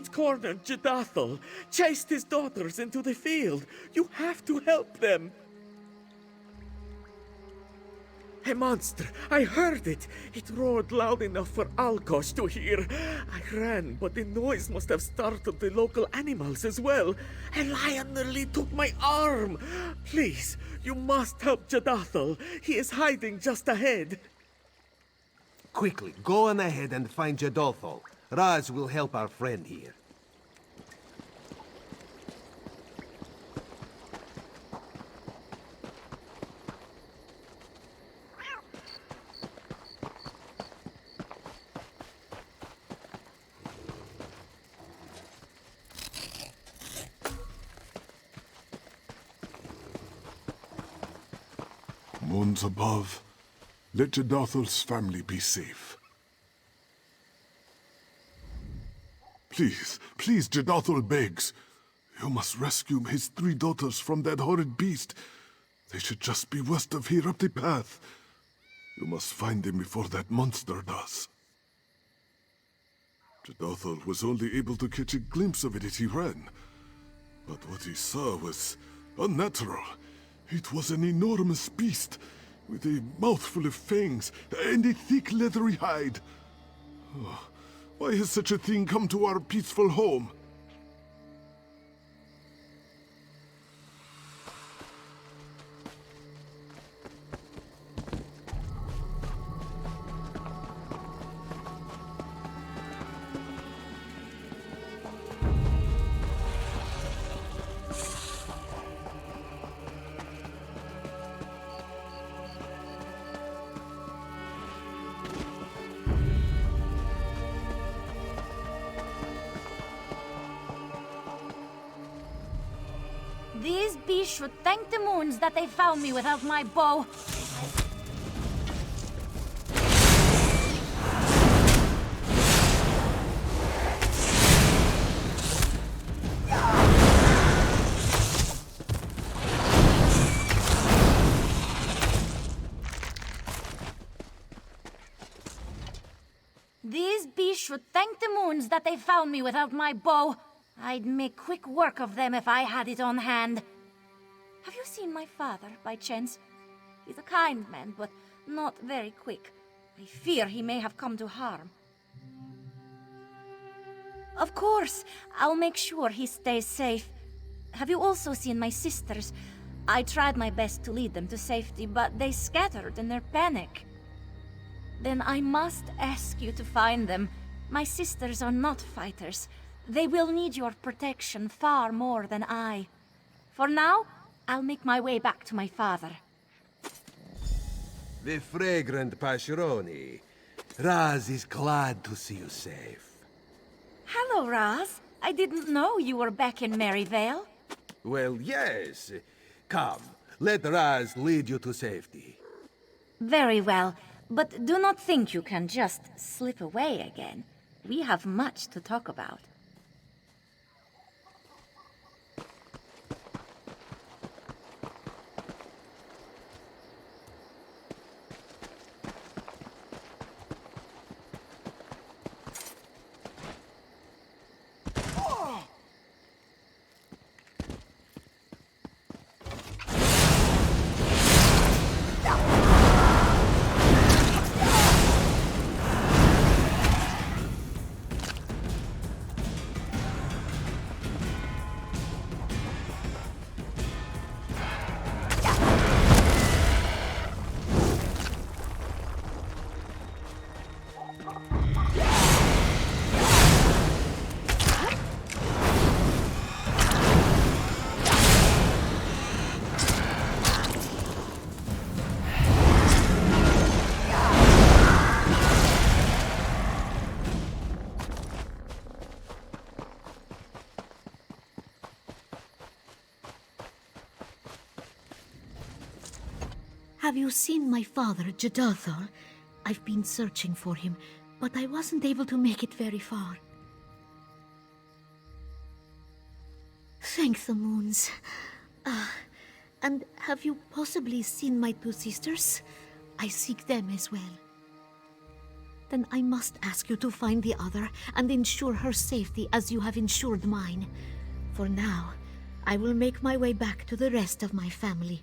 It cornered Jedathel, chased his daughters into the field. You have to help them. A monster! I heard it! It roared loud enough for Alkosh to hear. I ran, but the noise must have startled the local animals as well. A lion nearly took my arm! Please, you must help Jedathel. He is hiding just ahead. Quickly, go on ahead and find Jedathel. Raz will help our friend here. Moons above, let Jedathel's family be safe. Please, please, Jedathel begs. You must rescue his 3 daughters from that horrid beast. They should just be west of here up the path. You must find them before that monster does. Jedathel was only able to catch a glimpse of it as he ran. But what he saw was unnatural. It was an enormous beast, with a mouthful of fangs and a thick leathery hide. Oh, why has such a thing come to our peaceful home? These beasts should thank the moons that they found me without my bow. These beasts should thank the moons that they found me without my bow. I'd make quick work of them if I had it on hand. Have you seen my father, by chance? He's a kind man, but not very quick. I fear he may have come to harm. Of course, I'll make sure he stays safe. Have you also seen my sisters? I tried my best to lead them to safety, but they scattered in their panic. Then I must ask you to find them. My sisters are not fighters. They will need your protection far more than I. For now, I'll make my way back to my father. The fragrant Pascheroni. Raz is glad to see you safe. Hello, Raz. I didn't know you were back in Maryvale. Well, yes. Come, let Raz lead you to safety. Very well, but do not think you can just slip away again. We have much to talk about. Have you seen my father, Jedathel? I've been searching for him, but I wasn't able to make it very far. Thank the moons. And have you possibly seen my 2 sisters? I seek them as well. then I must ask you to find the other and ensure her safety as you have ensured mine. For now, I will make my way back to the rest of my family.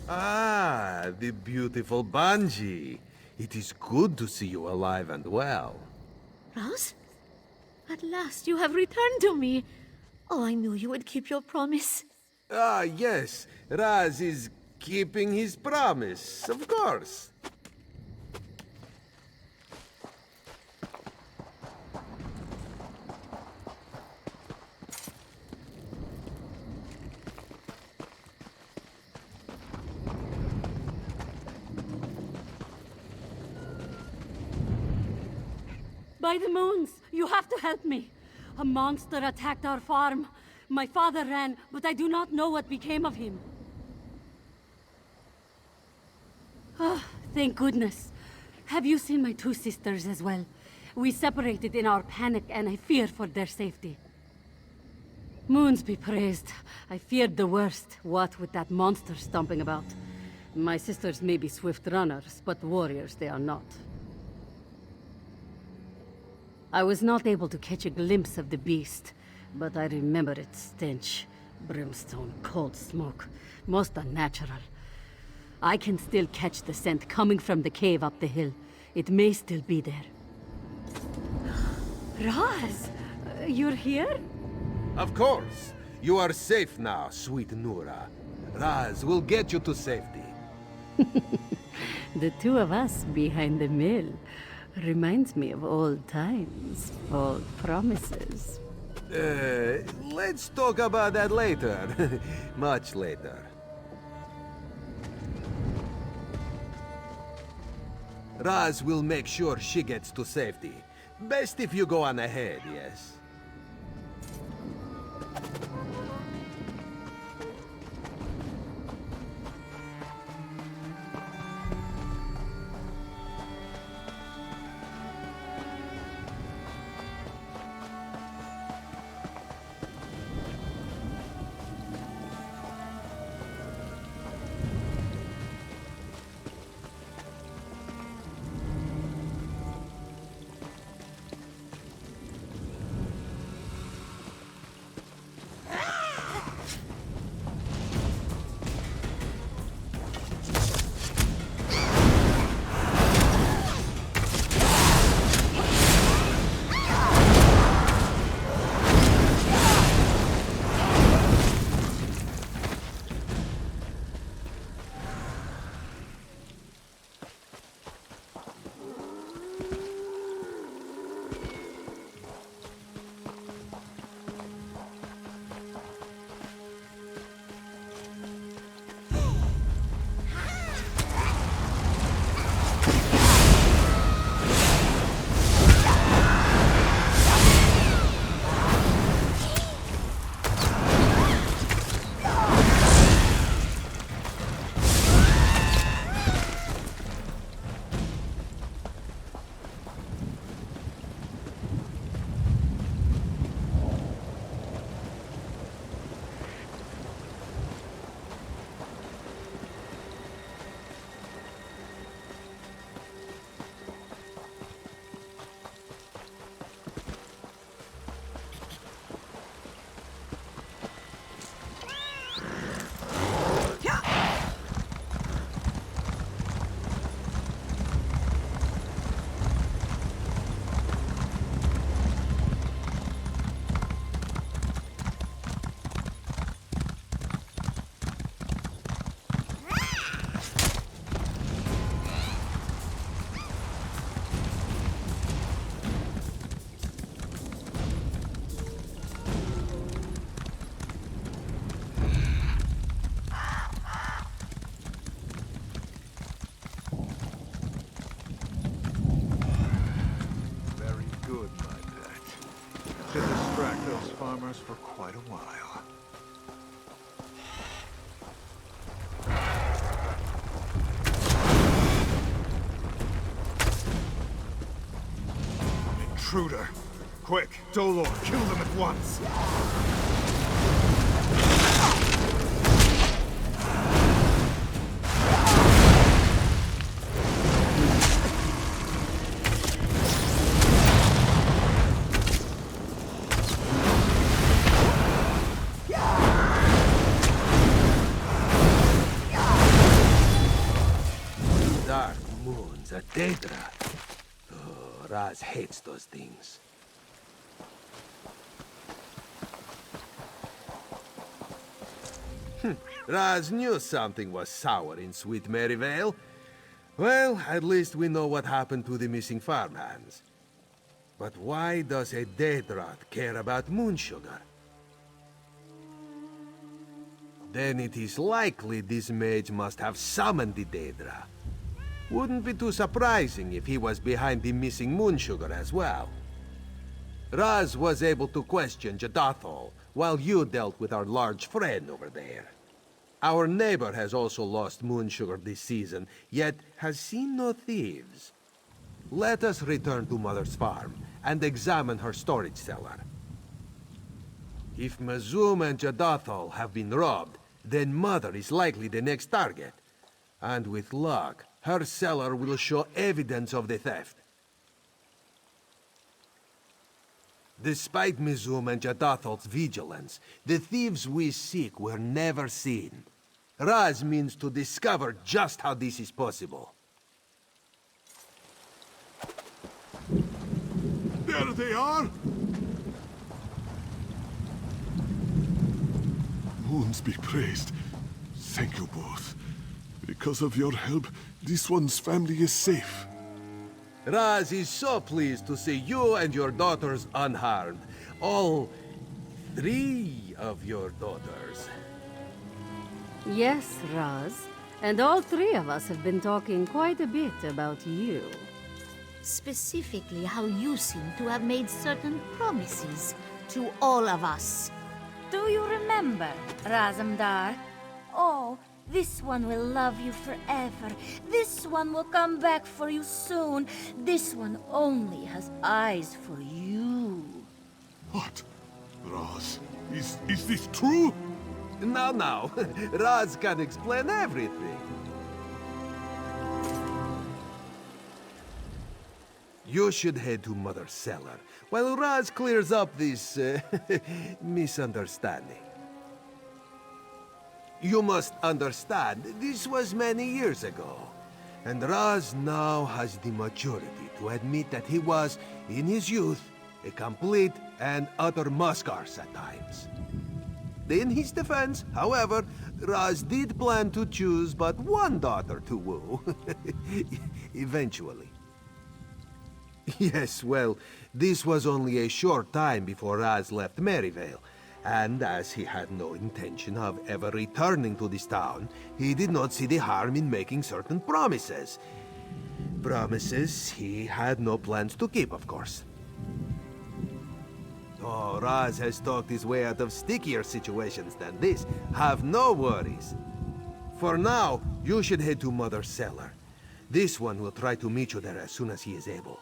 Ah, the beautiful Bungie. It is good to see you alive and well. Raz? At last you have returned to me. Oh, I knew you would keep your promise. Ah, yes. Raz is keeping his promise, of course. By the moons, you have to help me. A monster attacked our farm. My father ran, but I do not know what became of him. Ah, thank goodness. Have you seen my two sisters as well? We separated in our panic, and I fear for their safety. Moons be praised. I feared the worst, what with that monster stomping about. My sisters may be swift runners, but warriors they are not. I was not able to catch a glimpse of the beast, but I remember its stench. Brimstone, cold smoke, most unnatural. I can still catch the scent coming from the cave up the hill. It may still be there. Raz, you're here? Of course. You are safe now, sweet Nura. Raz will get you to safety. The two of us behind the mill. Reminds me of old times, old promises. Let's talk about that later. Much later. Raz will make sure she gets to safety. Best if you go on ahead, yes? For quite a while. Intruder! Quick, Dolor, kill them at once! Raz hates those things. Raz knew something was sour in Sweet Maryvale. Well, at least we know what happened to the missing farmhands. But why does a Daedra care about moon sugar? Then it is likely this mage must have summoned the Daedra. Wouldn't be too surprising if he was behind the missing moon sugar as well. Raz was able to question Jadathol while you dealt with our large friend over there. Our neighbor has also lost moon sugar this season, yet has seen no thieves. Let us return to Mother's farm and examine her storage cellar. If Mazum and Jadathol have been robbed, then Mother is likely the next target. And with luck, her cellar will show evidence of the theft. Despite Mazum and Jadathol's vigilance, the thieves we seek were never seen. Raz means to discover just how this is possible. There they are! Moons be praised. Thank you both. Because of your help, this one's family is safe. Raz is so pleased to see you and your daughters unharmed. All 3 of your daughters. Yes, Raz. And all 3 of us have been talking quite a bit about you. Specifically how you seem to have made certain promises to all of us. Do you remember, Razum-dar? Oh, this one will love you forever. This one will come back for you soon. This one only has eyes for you. What? Raz, is this true? Now, Raz can explain everything. You should head to Mother's cellar, while Raz clears up this, misunderstanding. You must understand, this was many years ago, and Raz now has the maturity to admit that he was, in his youth, a complete and utter muskarse at times. In his defense, however, Raz did plan to choose but one daughter to woo. Eventually. Yes, well, this was only a short time before Raz left Maryvale, and as he had no intention of ever returning to this town, he did not see the harm in making certain promises. Promises he had no plans to keep, of course. Oh, Raz has talked his way out of stickier situations than this. Have no worries. For now, you should head to Mother's cellar. This one will try to meet you there as soon as he is able.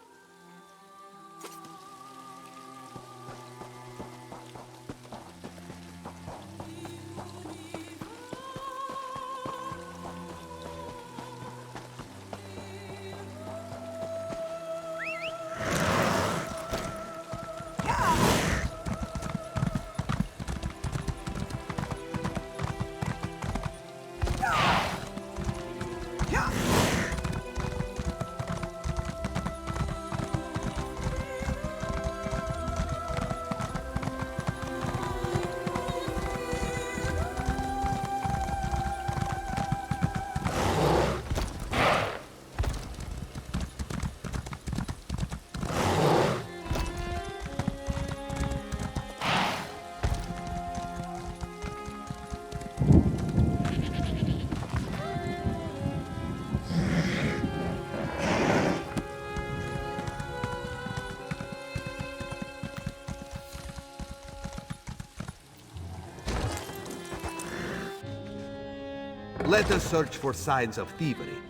Let us search for signs of thievery.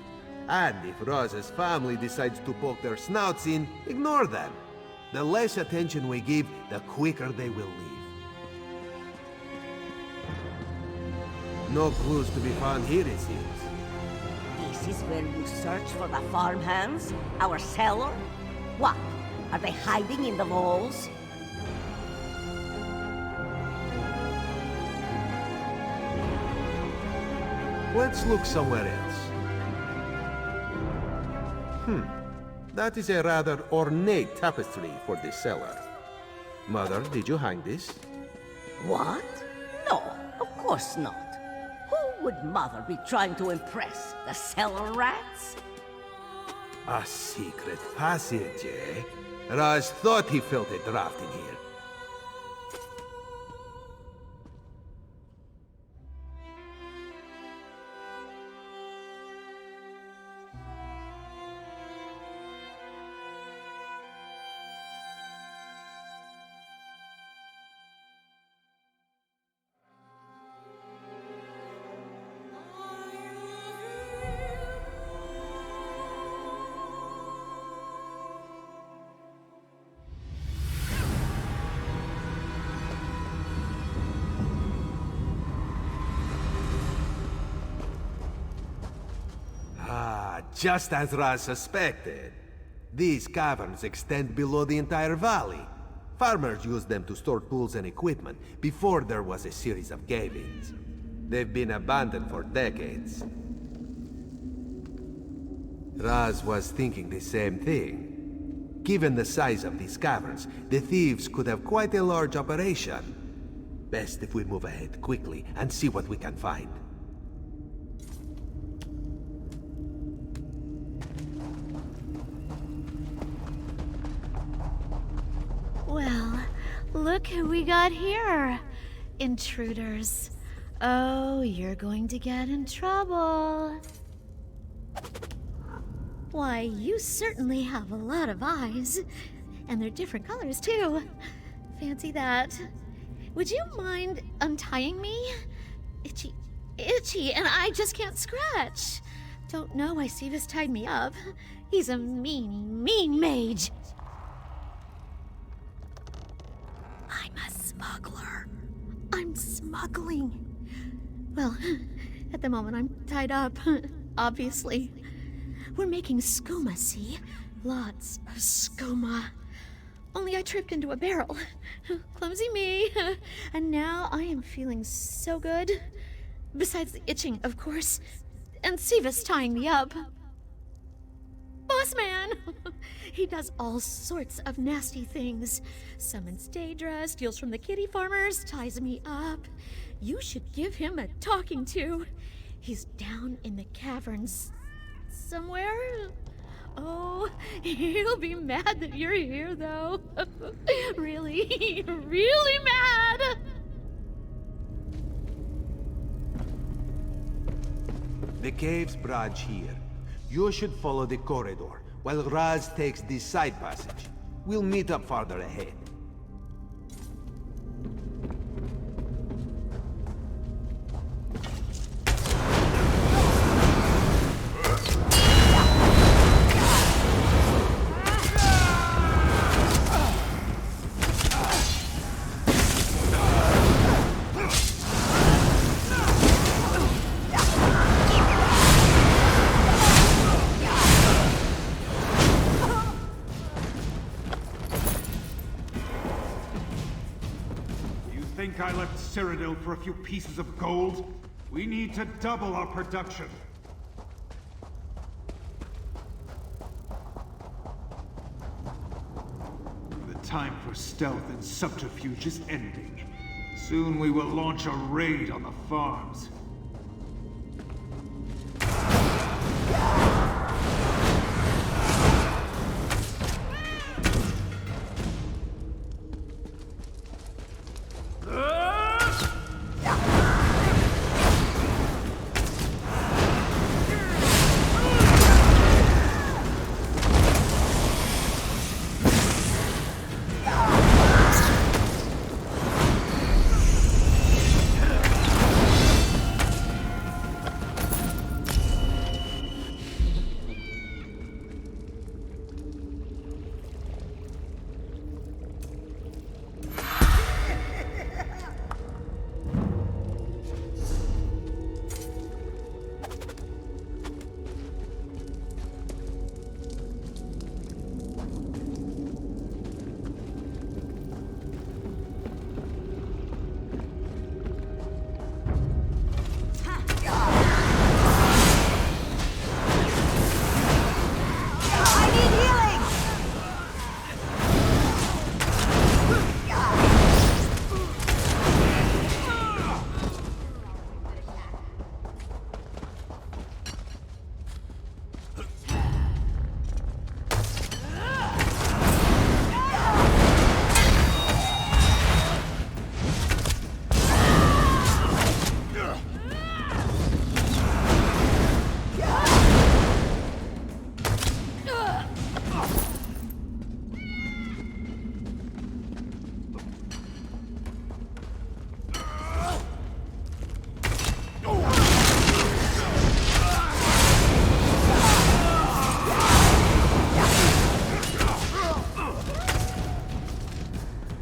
And if Raz's family decides to poke their snouts in, ignore them. The less attention we give, the quicker they will leave. No clues to be found here, it seems. This is where you search for the farmhands? Our cellar? What? Are they hiding in the walls? Let's look somewhere else. That is a rather ornate tapestry for this cellar. Mother, did you hang this? What? No, of course not. Who would Mother be trying to impress? The cellar rats? A secret passage, eh? Raz thought he felt a draft in here. Just as Raz suspected. These caverns extend below the entire valley. Farmers used them to store tools and equipment before there was a series of cave-ins. They've been abandoned for decades. Raz was thinking the same thing. Given the size of these caverns, the thieves could have quite a large operation. Best if we move ahead quickly and see what we can find. Well, look who we got here. Intruders. Oh, you're going to get in trouble. Why, you certainly have a lot of eyes. And they're different colors, too. Fancy that. Would you mind untying me? Itchy, and I just can't scratch. Don't know why Sivas tied me up. He's a mean mage. I'm a smuggler. I'm smuggling. Well, at the moment I'm tied up, obviously. We're making skooma, see? Lots of skooma. Only I tripped into a barrel. Clumsy me. And now I am feeling so good. Besides the itching, of course. And Sivas tying me up. Boss man! He does all sorts of nasty things. Summons Daedra, steals from the kitty farmers, ties me up. You should give him a talking to. He's down in the caverns somewhere. Oh, he'll be mad that you're here, though. Really, really mad! The cave's branch here. You should follow the corridor, while Raz takes this side passage. We'll meet up farther ahead. Think I left Cyrodiil for a few pieces of gold? We need to double our production. The time for stealth and subterfuge is ending. Soon we will launch a raid on the farms.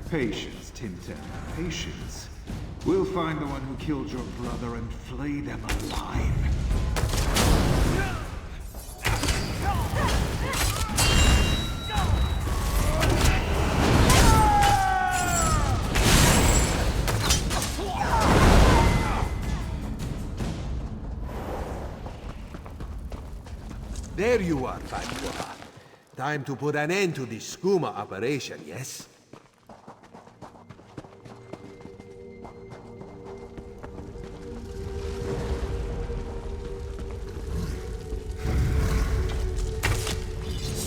Patience, Tintin, patience. We'll find the one who killed your brother and flay them alive. There you are, Fatwa. Time to put an end to this skooma operation, yes?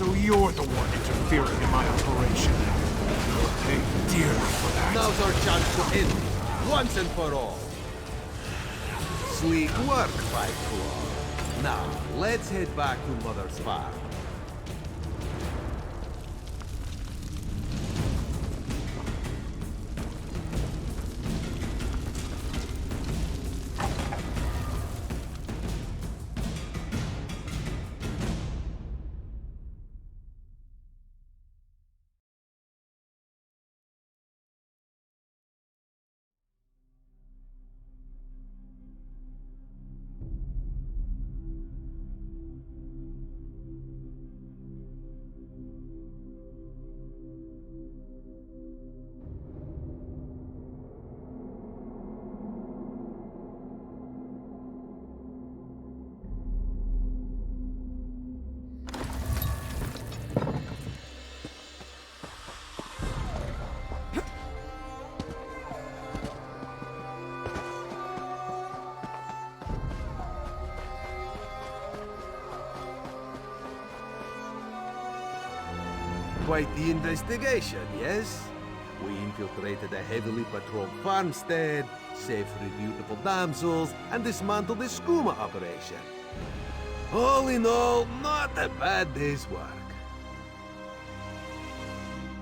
So you're the one interfering in my operation. You'll pay dearly for that. Now's our chance to end it, once and for all. Sleek work, Fatwa. Now, let's head back to Mother's farm. Quite the investigation, yes? We infiltrated a heavily patrolled farmstead, saved 3 beautiful damsels, and dismantled the skooma operation. All in all, not a bad day's work.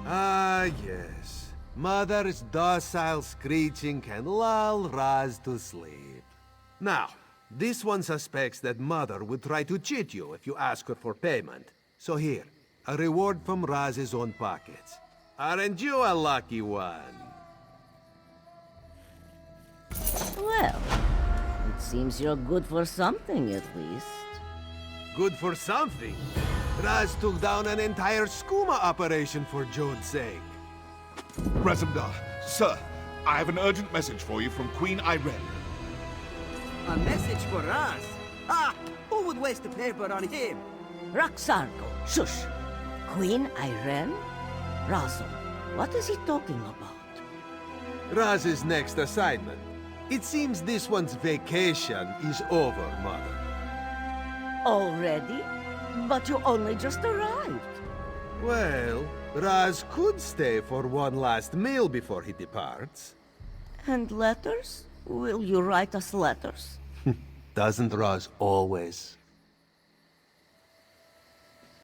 Ah, yes. Mother's docile screeching can lull Raz to sleep. Now, this one suspects that Mother would try to cheat you if you ask her for payment. So here, a reward from Raz's own pockets. Aren't you a lucky one? Well, it seems you're good for something at least. Good for something. Raz took down an entire skooma operation for Jode's sake. Razum-dar, sir, I have an urgent message for you from Queen Irene. A message for us? Ah, who would waste the paper on him? Roxargo, shush! Queen Irene? Razum, what is he talking about? Raz's next assignment. It seems this one's vacation is over, Mother. Already? But you only just arrived. Well, Raz could stay for one last meal before he departs. And letters? Will you write us letters? Doesn't Raz always?